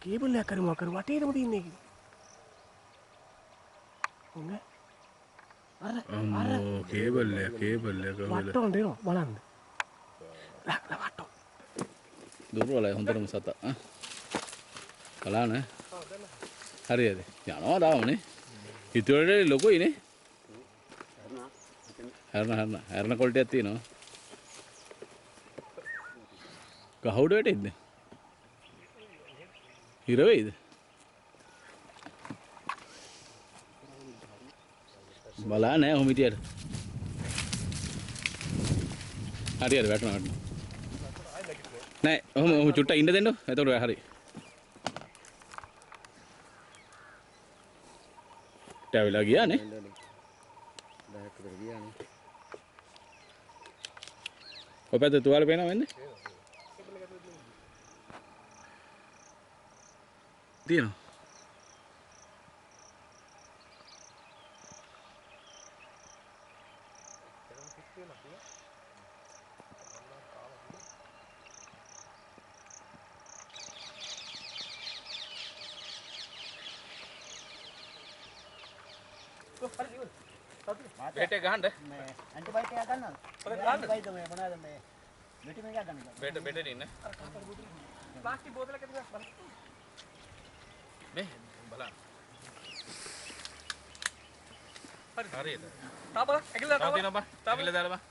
Cable එකක් කරමු කර වටේටම තියන්නේ කි. ඔන්න. අර කේබල් එක වට්ටෝන් දෙනවා බලන්න. වට්ටෝ. දුර්වලයි හොඳටම සතා. කලාන. හරියද? යනවා දාමනේ. හිතුවේට ලොකුයිනේ. හරන කොල්ටයක් තියෙනවා. ගහුඩ වැටෙයිද? හිර වෙයිද? බලා නෑ ඔහොම හිටියට. හරියට වැටුණා. නෑ ඔහොම චුට්ටක් ඉන්න දෙන්නෝ. එතකොට හරි. ටැවිලා ගියානේ. ඔය පැත්තේ තුවාල පේනව වෙන්නේ? තියෙනවා. बेटे गहंड एंटीबायोटिक क्या करना एंटीबायोटिक में बना दे मैं बेटे में क्या करना बेटे बेटे नहीं ना ප්ලාස්ටික් බෝතලයක් ඇතුලේ බලන්න. මේ බලන්න හරි හරියට තා බලන්න ඇගිල්ල තව තියෙනවා බා ඇගිල්ල දාලා බා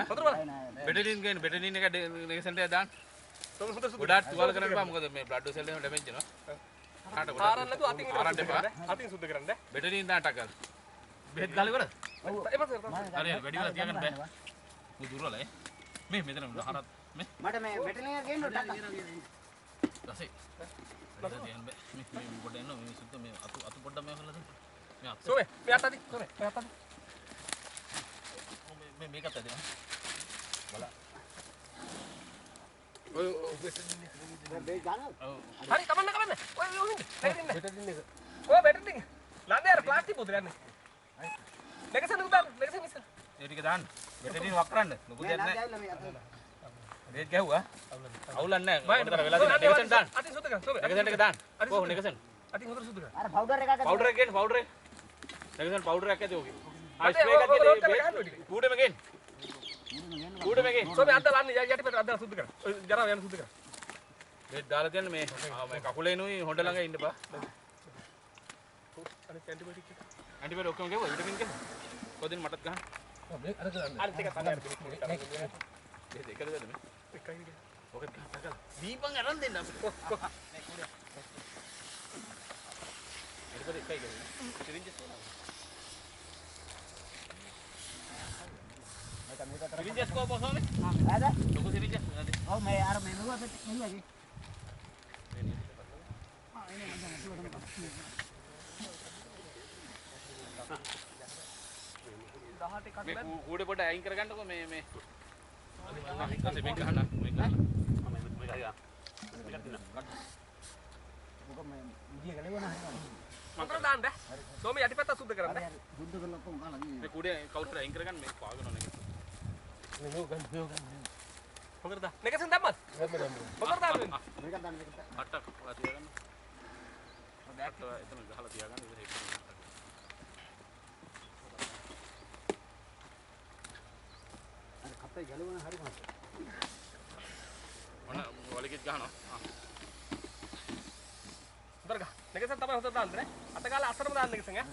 හොඳට බලන්න. බෙටඩින් ගේන්න බෙටඩින් එක නෙගසන්ට් එක දාන්න හොඳට සුදු. ගොඩාක් තුවාල කරන්න බා මොකද මේ බ්ලඩ් සෙල් එක ඩැමේජ් වෙනවා ආරන්න නැතුව අතින් ආරන්න එපා. අතින් සුද්ධ කරන්න. බෙටඩින් දාන්න ටක් ගාලා බෙහෙත් දාලා ඉවරද එපා සර්. හරි හරි වැඩි වෙලා තියාගන්න බෑ මු දුරවලයි මේ මෙතන හරත් මේ මට මේ වෙටලින් එක ගේන්න ටක් රසේ වැඩි තියන්න බෑ මේ පොඩ්ඩක් එන්න මේ සුද්ධ මේ අතු පොඩ්ඩක් මේ කරලා දෙන්න මේ අත සෝමේ මෙයාට අදි. සෝමේ මෙයාට අදි. මේ මේකත් ඇදෙනවා බලා ඔය බේ ගන්න හරි කමන්න. ඔය ඔහින්ද. බෙටඩින් එක. ඔය බෙටඩින්. ලන්දේ අර ප්ලාස්ටික් බෝතල යන්නේ. නෙගසන් උදාන්න. නෙගසන් ඉස්සර. ඒ ටික දාන්න බෙටඩින් වක් කරන්න මොකද මේ නැහැ නාජාවිලා මේ අතන රේත් ගැහුවා අවුලන්නේ නැහැ හොඳට වෙලා තියෙනවා නෙගසන් දාන්න අතින් සුද්ධ කරන්න. සෝමේ. නෙගසන් එක දාන්න කොහොම නෙගසන් අතින් හොඳට සුද්ධ කරන්න. අර පවුඩර් එකක් ගන්න පවුඩර් එක ගේන්න පවුඩර් එක නෙගසන් පවුඩර් එකක් ඇති ඔගේ ආ අතේ ස්ප්‍රේ එකක් ඔය රෝට් කරලා ගන්න ගේන්න කූඩෙම ගේන්න කූඩෙම ගේන්න සෝමේ අද්දා ලන්නේ යටි පැත්ත අද්දා සුද්ධ කරන්න. ඔය ජරාව යන සුද්ධ කරන්න. රේත් දාලා තියන්න මේ කකුලේනුයි හොඬ ළඟ ඉන්න බා අනිත් ඇන්ටිබයොටික් එක. ඇන්ටිබයොටික් ඔක්කොම ගෙවුවා විටමින් ගෙවුවා කොහෙන්ද මටත් ගහන්න මේක අර කරන්න. අනිත් එක තමයි බෙහෙත් එකද දෙන්න මේ එකයි නේ. ඔකත් ගහන්න දීපන් අරන් දෙන්න අපිට ඊට පස්සේ එකයි ගන්නේ සිරින්ජස් සිරින්ජස් කෝ පොසෝනේ ආද ලොකු සිරින්ජස් නේද ඔව් මේ අර මේ නුවා පෙට් නුවාගේ මේ කූඩේ පොඩ අයින් කරගන්නකෝ මේ ඊට පස්සේ මේක ගහන්න මේක ගහන්න මේක ගහලා මොකද මේ මුදිය ගලවන හරියට මන්ත්‍ර දාන්න බෑ. සෝමේ යටි පැත්ත සුද්ධ කරන්න. බුද්ධ කරලා කොහොම කාලා මේ කූඩේ කවුන්ටර් අයින් කරගන්න මේ පාගන ඕනේ හොඳට දා. නෙගසන් දැම්මත්. හොඳට දාන්න. මේක දාන්න මේක අටක් ඔයා තියාගන්න බෑග් එතන ගහලා තියාගන්න ඉතින් ඒක අර කප්පේ ගලවන හරිය මහත් ඔන්න වලකෙත් ගහනවා හොඳට ගහ. නෙගසන් තමයි හොඳට දාන්න නේ. අත ගාලා අසරම දාන්න නෙගසන් ඈ.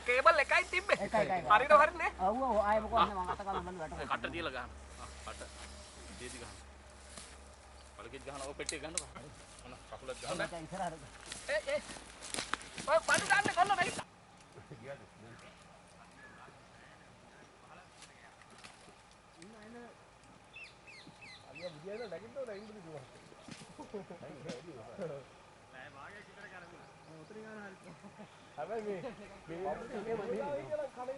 කේබල් එකයි තිබ්බේ. එකයි. හරියට හරිනේ. ඔව් ඔව් ආයෙ මොකද මම අත ගාලා මම වැටුණා කට තියලා ගහන්න කට දීදි ගහන්න වලකෙත් ගහනවා ඔය පෙට්ටිය ගන්නකො ඔන්න කකුලත් ගහන්න මේක ඉස්සරහට ඒ ඔය පඩු දාන්න කොල්ල වෙයි. අලියා විදියට නැගින්න ඕන ඉන්න දුවා. නෑ වාගේ කිතර කරන්නේ. උතරින් යන හරි. හැබැයි මේ කණේ